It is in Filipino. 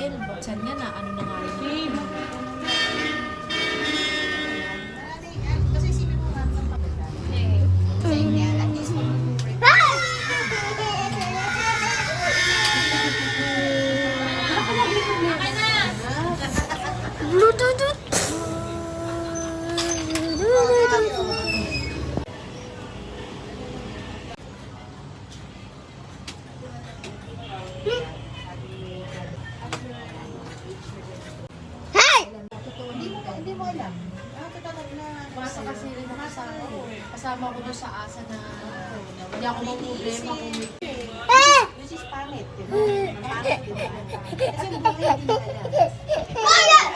hotel. Saan nga na, ano na nga rin. Kasi isipin mo nga sa pagkakas. Sa inyo, at least Bluetooth. hindi mo alam. Totoo na. Basta kasi rin kasama ko doon sa asa na hindi ako problema kung Which is pangit, di ba? Pangit, di ba? Kasi hindi mo alam.